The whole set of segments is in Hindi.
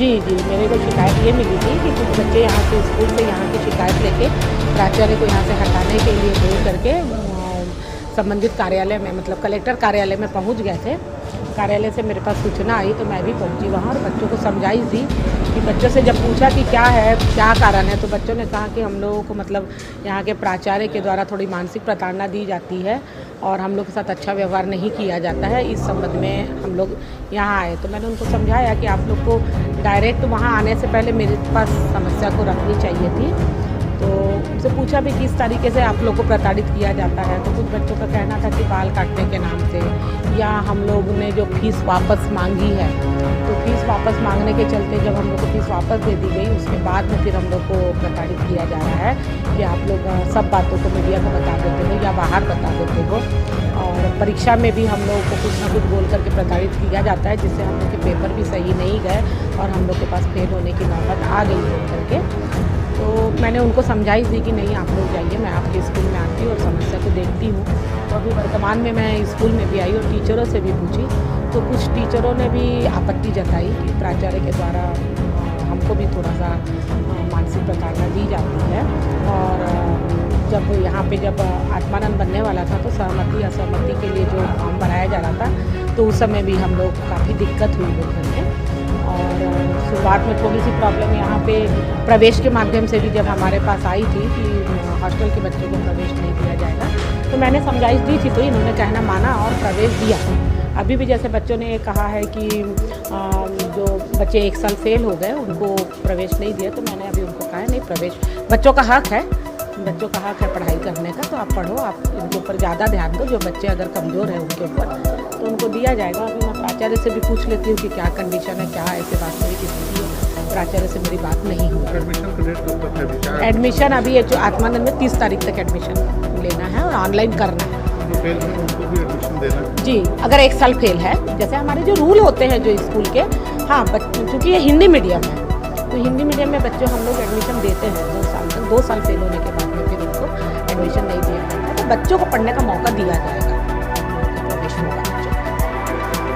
जी, जी, मेरे को शिकायत ये मिली थी कि कुछ बच्चे यहाँ से स्कूल से यहाँ की शिकायत लेके प्राचार्य को यहाँ से हटाने के लिए बोल करके संबंधित कार्यालय में मतलब कलेक्टर कार्यालय में पहुँच गए थे। कार्यालय से मेरे पास सूचना आई तो मैं भी पहुँची वहाँ और बच्चों को समझाई थी कि बच्चों से जब पूछा कि क्या है, क्या कारण है, तो बच्चों ने कहा कि हम लोगों को मतलब यहाँ के प्राचार्य के द्वारा थोड़ी मानसिक प्रताड़ना दी जाती है और हम लोग के साथ अच्छा व्यवहार नहीं किया जाता है। इस संबंध में हम लोग यहाँ आए तो मैंने उनको समझाया कि आप लोग को डायरेक्ट वहाँ आने से पहले मेरे पास समस्या को रखनी चाहिए थी। तो उनसे पूछा भी किस तरीके से आप लोग को प्रताड़ित किया जाता है, तो कुछ बच्चों का कहना था कि बाल काटने के नाम से या हम लोग ने जो फीस वापस मांगी है तो फीस वापस मांगने के चलते जब हम लोग को फीस वापस दे दी गई उसके बाद में फिर हम लोग को प्रताड़ित किया जा रहा है कि आप लोग सब बातों को मीडिया को बता देते हो या बाहर बता देते हो। और परीक्षा में भी हम लोगों को कुछ ना कुछ बोल करके प्रताड़ित किया जाता है जिससे हम लोग के पेपर भी सही नहीं गए और हम लोग के पास फेल होने की नौबत आ गई बोल करके। तो मैंने उनको समझाई थी कि नहीं आप लोग जाइए, मैं आपके स्कूल में आती हूँ और समस्या को देखती हूँ। तो अभी वर्तमान में मैं स्कूल में भी आई और टीचरों से भी पूछी तो कुछ टीचरों ने भी आपत्ति जताई कि प्राचार्य के द्वारा हमको भी थोड़ा सा मानसिक प्रताड़ना दी जाती है। और जब यहाँ पे जब आत्मानंद बनने वाला था तो सहमति असहमति के लिए जो फॉर्म भराया जा रहा था तो उस समय भी हम लोग काफ़ी दिक्कत हुई लोग करके। और शुरुआत में थोड़ी सी प्रॉब्लम यहाँ पे प्रवेश के माध्यम से भी जब हमारे पास आई थी कि हॉस्टल के बच्चों को प्रवेश नहीं दिया जाएगा तो मैंने समझाइश दी थी तो इन्होंने कहना माना और प्रवेश दिया। अभी भी जैसे बच्चों ने कहा है कि जो बच्चे 1 साल फेल हो गए उनको प्रवेश नहीं दिया तो मैंने अभी उनको कहा है नहीं, प्रवेश बच्चों का हक है, बच्चों का हक है पढ़ाई करने का, तो आप पढ़ो, आप इनके ऊपर ज़्यादा ध्यान दो। जो बच्चे अगर कमज़ोर हैं उनके ऊपर तो उनको दिया जाएगा। अभी मैं प्राचार्य से भी पूछ लेती हूँ कि क्या कंडीशन है, क्या ऐसे वास्तविक स्थिति है। प्राचार्य से मेरी बात नहीं हुई। एडमिशन अभी ये जो आत्मानंद में 30 तारीख तक एडमिशन लेना है और ऑनलाइन करना है। उनको भी एडमिशन देना जी, अगर 1 साल फेल है, जैसे हमारे जो रूल होते हैं जो स्कूल के, हाँ क्योंकि ये हिंदी मीडियम है तो हिंदी मीडियम में बच्चों हम लोग एडमिशन देते हैं 2 साल तक। 2 साल फेल होने के बाद में फिर उनको एडमिशन नहीं दिया जाता तो बच्चों को पढ़ने का मौका दिया जाएगा, प्रवेश होगा बच्चों को।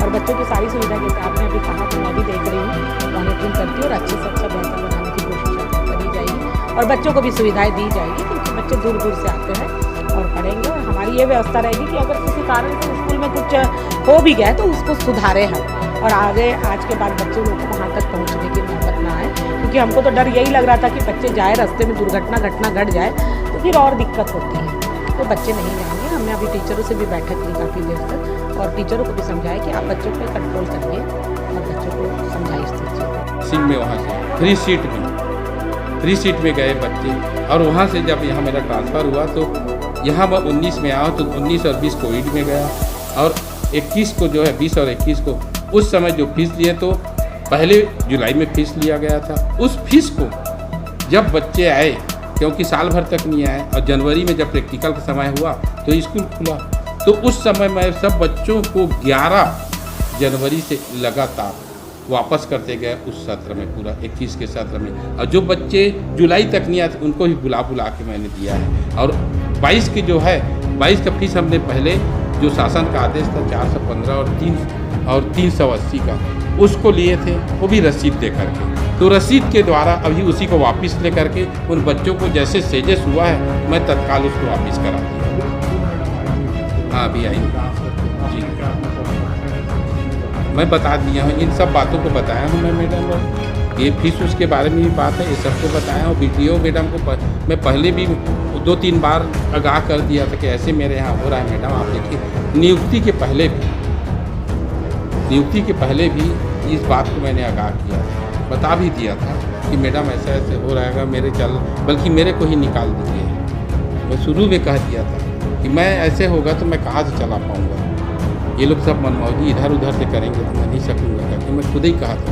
और बच्चों की सारी सुविधा जैसे आपने अभी कहा तो मैं भी देख रही हूँ, मॉनिटरिंग करती हूँ और अच्छे से अच्छा बेहतर बनाने की कोशिश करी जाएगी और बच्चों को भी सुविधाएँ दी जाएगी क्योंकि बच्चे दूर दूर से आते हैं और पढ़ेंगे। और हमारी ये व्यवस्था रहेगी कि अगर किसी कारण से स्कूल में कुछ हो भी गया तो उसको सुधारें हम और आगे आज के बाद बच्चे लोग को वहाँ तक पहुँचने की नौबत ना आए, क्योंकि हमको तो डर यही लग रहा था कि बच्चे जाए रास्ते में दुर्घटना घट जाए तो फिर और दिक्कत होती है, तो बच्चे नहीं जाएंगे। हमने अभी टीचरों से भी बैठक की काफ़ी देर तक और टीचरों को भी समझाया कि आप बच्चों पर कंट्रोल करिए और बच्चों को समझाइश दीजिए। सिंह में वहाँ से फ्री सीट में गए बच्चे और वहाँ से जब यहाँ मेरा ट्रांसफ़र हुआ तो यहाँ मैं 19 में आया तो 19 और 20 कोविड में गया और 21 को जो है 20 और 21 को उस समय जो फीस लिए तो पहले जुलाई में फीस लिया गया था। उस फीस को जब बच्चे आए क्योंकि साल भर तक नहीं आए और जनवरी में जब प्रैक्टिकल का समय हुआ तो स्कूल खुला तो उस समय मैं सब बच्चों को 11 जनवरी से लगातार वापस करते गए उस सत्र में, पूरा 21 के सत्र में। और जो बच्चे जुलाई तक नहीं आते उनको ही बुला के मैंने दिया है। और 22 की जो है 22 का फीस हमने पहले जो शासन का आदेश था 415 और 380 का उसको लिए थे, वो भी रसीद दे करके, तो रसीद के द्वारा अभी उसी को वापस ले करके उन बच्चों को जैसे सेजेस हुआ है मैं तत्काल उसको वापस करा दिया। हाँ अभी आई जी, मैं बता दिया हूँ, इन सब बातों को बताया हूँ मैं मैडम को। ये फीस उसके बारे में भी बात है, ये सबको बताया हूँ। वीडियो मैडम को मैं पहले भी 2-3 बार आगाह कर दिया था कि ऐसे मेरे यहाँ हो रहा है मैडम, आप देखिए। नियुक्ति के पहले भी इस बात को मैंने आगाह किया, बता भी दिया था कि मैडम ऐसा ऐसे हो रहेगा, बल्कि मेरे को ही निकाल दीजिए। मैं शुरू में कह दिया था कि मैं ऐसे होगा तो मैं कहाँ से चला पाऊँगा, ये लोग सब मनमौजी इधर उधर से करेंगे तो मैं नहीं सकूँगा करके मैं खुद ही कहा था।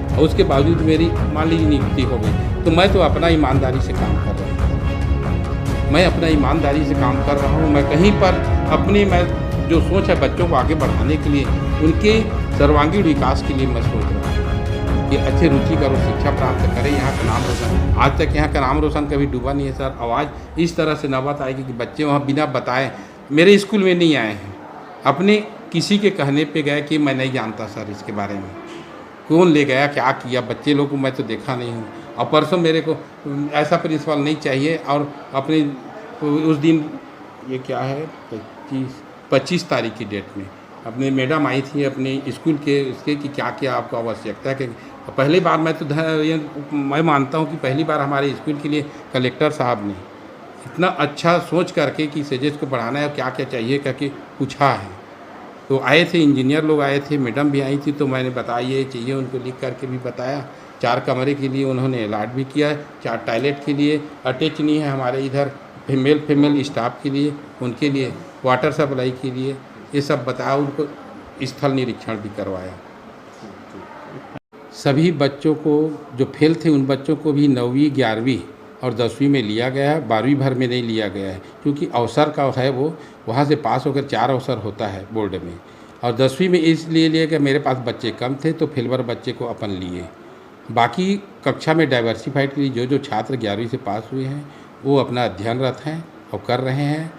और उसके बावजूद मेरी मान लीजिए नियुक्ति हो गई तो मैं तो अपना ईमानदारी से काम कर रहा हूँ, मैं अपना ईमानदारी से काम कर रहा हूँ। मैं कहीं पर अपनी मैं जो सोच है बच्चों को आगे बढ़ाने के लिए, उनके सर्वांगीण विकास के लिए मैं सोच रहा हूँ कि अच्छे रुचि का वो शिक्षा प्राप्त करें, यहाँ का नाम रोशन। आज तक यहाँ का नाम रोशन कभी डूबा नहीं है सर। आवाज़ इस तरह से नौबत आएगी कि बच्चे वहाँ बिना बताए मेरे स्कूल में नहीं आए हैं, अपने किसी के कहने पे गए कि मैं नहीं जानता सर इसके बारे में, कौन ले गया, क्या किया, बच्चे लोग को मैं तो देखा नहीं हूँ। और परसों मेरे को ऐसा प्रिंसिपल नहीं चाहिए। और अपने उस दिन ये क्या है 25 तारीख की डेट में अपने मैडम आई थी अपने स्कूल के उसके कि क्या क्या आपको आवश्यकता है कि पहली बार मैं मानता हूँ कि पहली बार हमारे स्कूल के लिए कलेक्टर साहब ने इतना अच्छा सोच करके कि सेजेस को बढ़ाना है, क्या क्या चाहिए करके पूछा है। तो आए थे इंजीनियर लोग आए थे, मैडम भी आई थी, तो मैंने बताया ये चाहिए, उनको लिख करके भी बताया। 4 कमरे के लिए उन्होंने अलाट भी किया, 4 टॉयलेट के लिए अटैच नहीं है हमारे इधर, फीमेल स्टाफ के लिए, उनके लिए वाटर सप्लाई के लिए, ये सब बताया। उनको स्थल निरीक्षण भी करवाया। सभी बच्चों को जो फेल थे उन बच्चों को भी 9वीं 11वीं और 10वीं में लिया गया है, 12वीं भर में नहीं लिया गया है, क्योंकि अवसर का है वो वहाँ से पास होकर 4 अवसर होता है बोर्ड में। और 10वीं में इसलिए लिया कि मेरे पास बच्चे कम थे तो फेलवर बच्चे को अपन लिए। बाकी कक्षा में डाइवर्सिफाइड के लिए जो छात्र 11वीं से पास हुए हैं वो अपना अध्ययनरत हैं और कर रहे हैं।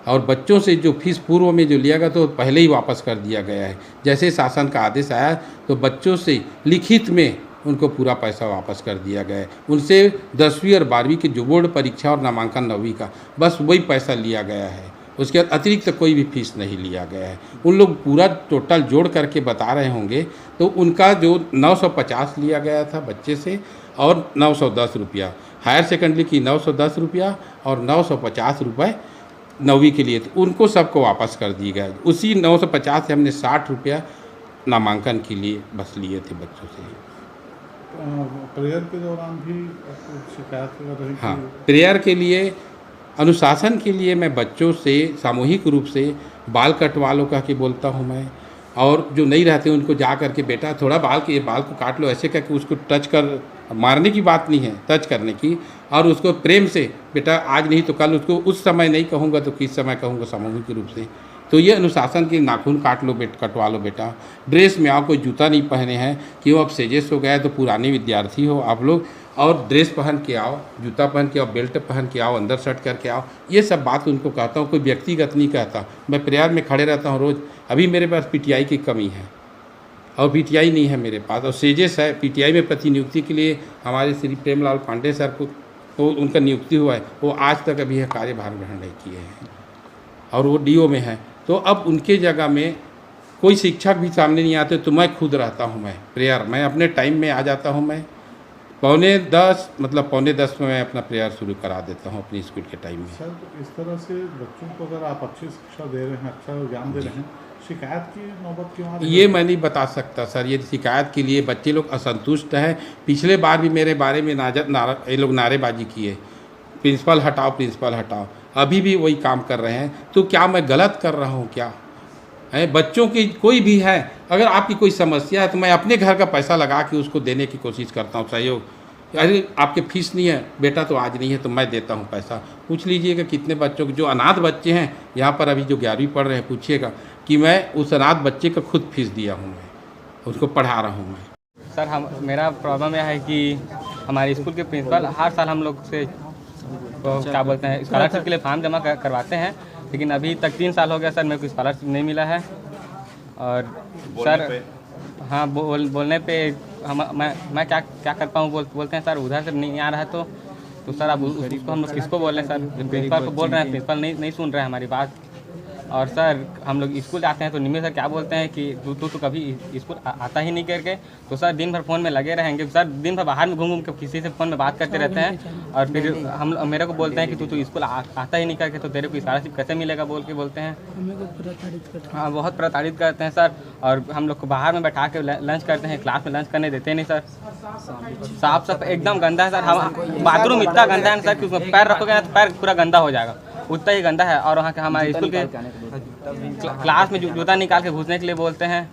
और बच्चों से जो फीस पूर्व में जो लिया गया तो पहले ही वापस कर दिया गया है। जैसे शासन का आदेश आया तो बच्चों से लिखित में उनको पूरा पैसा वापस कर दिया गया है। उनसे 10वीं और 12वीं की जो बोर्ड परीक्षा और नामांकन 9वीं का बस वही पैसा लिया गया है, उसके अतिरिक्त कोई भी फीस नहीं लिया गया है। उन लोग पूरा टोटल जोड़ करके बता रहे होंगे तो उनका जो 950 लिया गया था बच्चे से और 910 रुपया, हायर सेकेंडरी की 910 रुपया और 950 रुपये 9वीं के लिए, तो उनको सबको वापस कर दिया गया। उसी 950 से हमने 60 रुपया नामांकन के लिए बस लिए थे बच्चों से। प्रेयर के दौरान भी शिकायत कर रहे हैं? हाँ, प्रेयर के लिए अनुशासन के लिए मैं बच्चों से सामूहिक रूप से बाल कटवा लो कह के बोलता हूँ मैं। और जो नहीं रहते उनको जा करके बेटा थोड़ा बाल को काट लो, ऐसे करके उसको टच कर, मारने की बात नहीं है, टच करने की। और उसको प्रेम से बेटा आज नहीं तो कल, उसको उस समय नहीं कहूँगा तो किस समय कहूँगा, सामूहिक रूप से। तो ये अनुशासन के नाखून काट लो कटवा लो बेटा। ड्रेस में आओ, कोई जूता नहीं पहने हैं, क्यों अब सेजेस हो गया तो पुराने विद्यार्थी हो आप लोग, और ड्रेस पहन के आओ, जूता पहन के आओ, बेल्ट पहन के आओ, अंदर शर्ट करके आओ। ये सब बात उनको कहता हूँ, कोई व्यक्तिगत नहीं कहता। मैं प्रेयर में खड़े रहता हूँ रोज़। अभी मेरे पास पीटीआई की कमी है और पीटीआई नहीं है मेरे पास, और सेजेस है। पीटीआई में प्रतिनियुक्ति के लिए हमारे श्री प्रेमलाल पांडे सर को तो उनका नियुक्ति हुआ है, वो आज तक अभी यह कार्यभार ग्रहण नहीं किए हैं और वो डीओ में है। तो अब उनके जगह में कोई शिक्षक भी सामने नहीं आते तो मैं खुद रहता हूँ। मैं प्रेयर मैं अपने टाइम में आ जाता हूँ। मैं 9:45 में मैं अपना प्रेयर शुरू करा देता हूँ अपनी स्कूल के टाइम में। सर, तो इस तरह से बच्चों को अगर आप अच्छी शिक्षा दे रहे हैं, अच्छा ज्ञान दे रहे हैं, शिकायत की नौबत क्यों आ रही है? ये मैं नहीं बता सकता सर। ये शिकायत के लिए बच्चे लोग असंतुष्ट हैं। पिछले बार भी मेरे बारे में ये लोग नारेबाजी किए, प्रिंसिपल हटाओ, प्रिंसिपल हटाओ। अभी भी वही काम कर रहे हैं। तो क्या मैं गलत कर रहा हूँ क्या? है बच्चों की कोई भी है, अगर आपकी कोई समस्या है तो मैं अपने घर का पैसा लगा के उसको देने की कोशिश करता हूँ सहयोग। अरे आपके फीस नहीं है बेटा तो आज नहीं है तो मैं देता हूँ पैसा। पूछ लीजिएगा कितने बच्चों के जो अनाथ बच्चे हैं यहाँ पर अभी जो 11वीं पढ़ रहे हैं, पूछिएगा कि मैं उस अनाथ बच्चे का खुद फीस दिया हूँ, मैं उसको पढ़ा रहा हूँ मैं। सर मेरा प्रॉब्लम यह है कि हमारे स्कूल के प्रिंसिपल हर साल हम लोग से क्या बोलते हैं स्कॉलरशिप के लिए फॉर्म जमा करवाते हैं, लेकिन अभी तक 3 साल हो गया सर मेरे को स्कॉलरशिप नहीं मिला है। और सर हाँ बोलने पे मैं क्या कर पाऊँ, बोलते हैं सर उधर से नहीं आ रहा है तो सर अब उसको हम लोग किसको बोल रहे हैं? सर प्रिंसिपल को बोल रहे हैं, प्रिंसिपल नहीं सुन रहे हैं हमारी बात। और सर हम लोग स्कूल जाते हैं तो निम्न सर क्या बोलते हैं कि तू कभी स्कूल आता ही नहीं करके। तो सर दिन भर फ़ोन में लगे रहेंगे, सर दिन भर बाहर में घूम के किसी से फ़ोन में बात करते रहते हैं। और फिर मेरे को बोलते हैं कि तू स्कूल आता ही नहीं करके तो तेरे को स्कॉलरशिप कैसे मिलेगा बोल के बोलते हैं। हाँ बहुत प्रताड़ित करते हैं सर। और हम लोग को बाहर में बैठा के लंच करते हैं, क्लास में लंच करने देते नहीं सर। साफ सफाई एकदम गंदा है सर। हम बाथरूम इतना गंदा है सर कि उसमें पैर रखोगे ना तो पैर पूरा गंदा हो जाएगा, उतना ही गंदा है। और वहाँ के हमारे स्कूल के क्लास में जूता निकाल के घुसने के लिए बोलते हैं।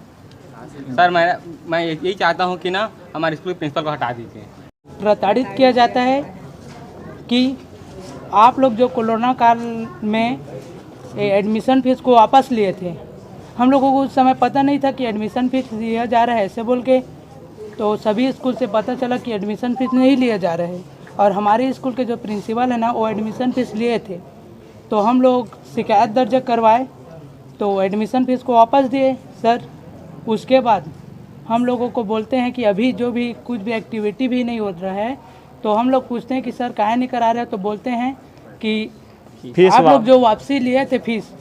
सर मैं यही चाहता हूँ कि ना हमारे स्कूल प्रिंसिपल को हटा दीजिए। प्रताड़ित किया जाता है कि आप लोग जो कोरोना काल में एडमिशन फीस को वापस लिए थे, हम लोगों को उस समय पता नहीं था कि एडमिशन फीस लिया जा रहा है ऐसे बोल के। तो सभी स्कूल से पता चला कि एडमिशन फीस नहीं लिया जा रहा है। और हमारे स्कूल के जो प्रिंसिपल है ना वो एडमिशन फीस लिए थे। तो हम लोग शिकायत दर्ज करवाए तो एडमिशन फीस को वापस दिए सर। उसके बाद हम लोगों को बोलते हैं कि अभी जो भी कुछ भी एक्टिविटी भी नहीं हो रहा है, तो हम लोग पूछते हैं कि सर काहे नहीं करा रहे, तो बोलते हैं कि आप लोग जो वापसी लिए थे फीस,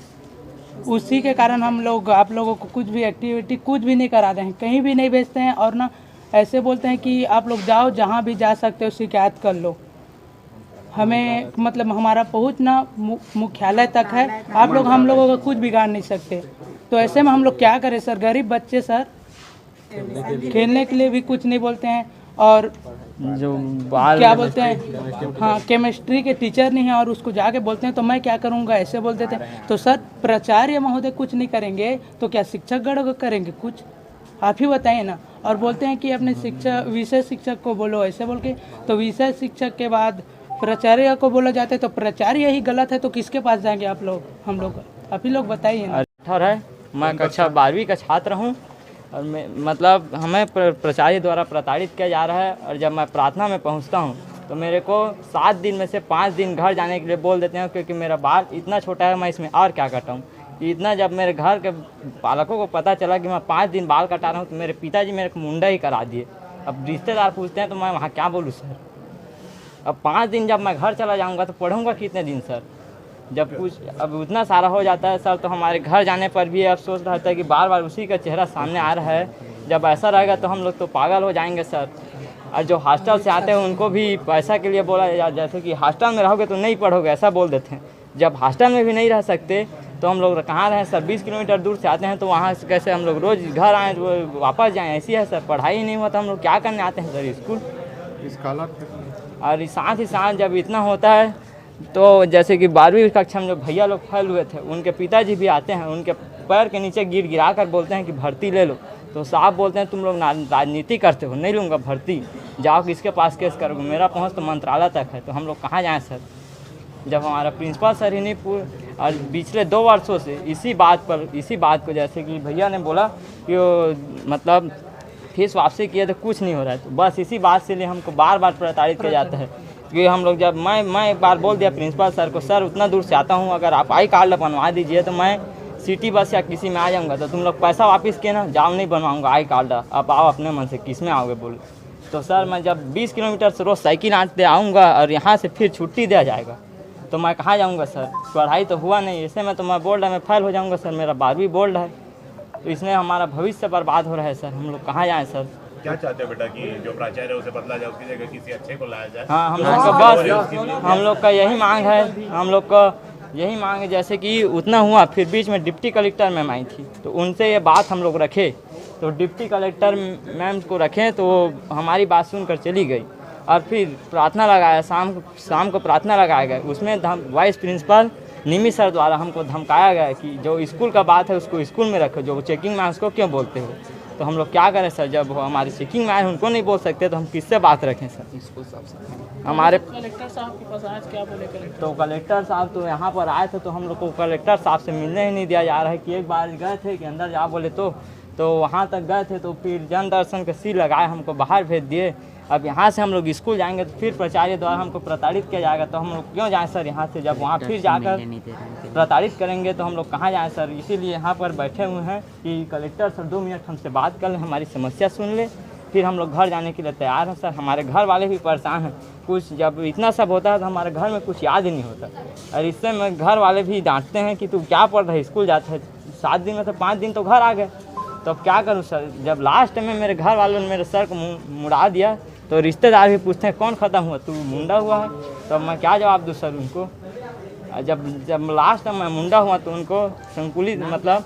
उसी के कारण हम लोग आप लोगों को कुछ भी एक्टिविटी कुछ भी नहीं करा रहे हैं, कहीं भी नहीं भेजते हैं। और ना ऐसे बोलते हैं कि आप लोग जाओ, जहाँ भी जा सकते हो शिकायत कर लो। हमें मतलब हमारा पहुँच ना मुख्यालय तक है, आप लोग हम लोगों का कुछ बिगाड़ नहीं सकते। तो ऐसे में हम लोग क्या करें सर, गरीब बच्चे सर, खेलने के लिए भी कुछ नहीं बोलते हैं। और जो क्या बोलते हैं, हाँ केमिस्ट्री के टीचर नहीं है और उसको जाके बोलते हैं तो मैं क्या करूँगा, ऐसे बोल देते हैं। तो सर प्राचार्य महोदय कुछ नहीं करेंगे तो क्या शिक्षक गण करेंगे कुछ, आप ही बताइए ना। और बोलते हैं कि अपने शिक्षक विषय शिक्षक को बोलो, ऐसे बोल के। तो विषय शिक्षक के बाद प्राचार्य को बोला जाता है, तो प्राचार्य ही गलत है तो किसके पास जाएंगे आप लोग, हम लोग, आप ही लोग बताइए ना। 18 है, मैं कक्षा 12वीं का छात्र हूँ और मैं मतलब हमें प्राचार्य द्वारा प्रताड़ित किया जा रहा है। और जब मैं प्रार्थना में पहुँचता हूँ तो मेरे को 7 दिन में से 5 दिन घर जाने के लिए बोल देते हैं, क्योंकि मेरा बाल इतना छोटा है, मैं इसमें और क्या कटाऊँ। इतना जब मेरे घर के पालकों को पता चला कि मैं 5 दिन बाल कटा रहा हूँ तो मेरे पिताजी मेरे को मुंडा ही करा दिए। अब रिश्तेदार पूछते हैं तो मैं वहाँ क्या बोलूँ सर। अब 5 दिन जब मैं घर चला जाऊँगा तो पढ़ूँगा कितने दिन सर, जब कुछ अब उतना सारा हो जाता है सर। तो हमारे घर जाने पर भी अफसोस रहता है कि बार बार उसी का चेहरा सामने आ रहा है। जब ऐसा रहेगा तो हम लोग तो पागल हो जाएंगे सर। और जो हॉस्टल से आते हैं उनको भी पैसा के लिए बोला जाए, जैसे कि हॉस्टल में रहोगे तो नहीं पढ़ोगे, ऐसा बोल देते हैं। जब हॉस्टल में भी नहीं रह सकते तो हम लोग कहाँ रहें सर, 20 किलोमीटर दूर से आते हैं तो वहाँ से कैसे हम लोग रोज़ घर आएँ तो वापस जाएँ, ऐसी है सर। पढ़ाई ही नहीं हुआ तो हम लोग क्या करने आते हैं सर स्कूल। और साथ ही साथ जब इतना होता है तो जैसे कि 12वीं कक्षा में जो भैया लोग फेल हुए थे उनके पिताजी भी आते हैं, उनके पैर के नीचे गिरा कर बोलते हैं कि भर्ती ले लो। तो साहब बोलते हैं तुम लोग राजनीति करते हो, नहीं लूँगा भर्ती, जाओ किसके पास केस करोगे, मेरा पहुँच तो मंत्रालय तक है। तो हम लोग कहाँ जाएँ सर। जब हमारा प्रिंसिपल सर ही नहीं और पिछले 2 वर्षों से इसी बात को जैसे कि भैया ने बोला कि वो मतलब फीस वापसी किए तो कुछ नहीं हो रहा है, तो बस इसी बात से लिए हमको बार बार प्रताड़ित किया जाता है। क्योंकि हम लोग जब मैं एक बार बोल दिया प्रिंसिपल सर को, सर उतना दूर से आता हूँ, अगर आप आई कार्ड बनवा दीजिए तो मैं सिटी बस या किसी में आ जाऊँगा, तो तुम लोग पैसा वापस किए ना, जाओ नहीं बनवाऊँगा आई कार्ड, आप आओ अपने मन से, किस में आओगे बोले। तो सर मैं जब 20 किलोमीटर से रोज़ साइकिल आते आऊँगा और यहाँ से फिर छुट्टी दिया जाएगा तो मैं कहाँ जाऊँगा सर। पढ़ाई तो हुआ नहीं, ऐसे में तो मैं बोर्ड में फेल हो जाऊँगा सर, मेरा 12वीं बोर्ड है, तो इसमें हमारा भविष्य बर्बाद हो रहा है सर। हम लोग कहाँ जाएँ सर। क्या चाहते हो बेटा कि जो प्राचार्य है उसे बदला जाए, उसकी जगह किसी अच्छे को लाया जाए? हाँ, हम लोग का बस हम लोग का यही मांग है, हम लोग का यही मांग है। जैसे कि उतना हुआ, फिर बीच में डिप्टी कलेक्टर मैम आई थी तो उनसे ये बात हम लोग रखे, तो डिप्टी कलेक्टर मैम को रखें तो हमारी बात सुनकर चली गई। और फिर प्रार्थना लगाया, शाम को प्रार्थना लगाया गया, उसमें वाइस प्रिंसिपल निमी सर द्वारा हमको धमकाया गया कि जो स्कूल का बात है उसको स्कूल में रखो, जो चेकिंग में उसको क्यों बोलते हो। तो हम लोग क्या करें सर, जब हमारे चेकिंग में आए उनको नहीं बोल सकते तो हम किससे बात रखें सर। हमारे कलेक्टर साहब के पास आज क्या बोले कलेक्टर? तो कलेक्टर साहब तो यहाँ पर आए थे तो हम लोग को कलेक्टर साहब से मिलने ही नहीं दिया जा रहा है। कि एक बार गए थे कि अंदर जा बोले तो वहाँ तक गए थे, तो फिर जन दर्शन का सील लगाए, हमको बाहर भेज दिए। अब यहाँ से हम लोग स्कूल जाएंगे तो फिर प्राचार्य द्वारा हमको प्रताड़ित किया जाएगा, तो हम लोग क्यों जाएं सर यहाँ से। जब वहाँ फिर जाकर प्रताड़ित करेंगे तो हम लोग कहाँ जाएं सर। इसीलिए यहाँ पर बैठे हुए हैं कि कलेक्टर सर 2 मिनट हमसे बात कर लें, हमारी समस्या सुन ले, फिर हम लोग घर जाने के लिए तैयार हैं सर। हमारे घर वाले भी परेशान हैं, कुछ जब इतना सब होता है तो हमारे घर में कुछ याद ही नहीं होता। और इससे में घर वाले भी डांटते हैं कि तू क्या पढ़ रहा है, स्कूल जाता है, 7 दिन में तो 5 दिन तो घर आ गए, तो अब क्या करूँ सर। जब लास्ट में मेरे घर वालों ने मेरे सर को मुड़ा दिया तो रिश्तेदार भी पूछते हैं कौन ख़त्म हुआ, तू मुंडा हुआ है, तो मैं क्या जवाब दूँ सर उनको। जब लास्ट में मैं मुंडा हुआ तो उनको संकुलित मतलब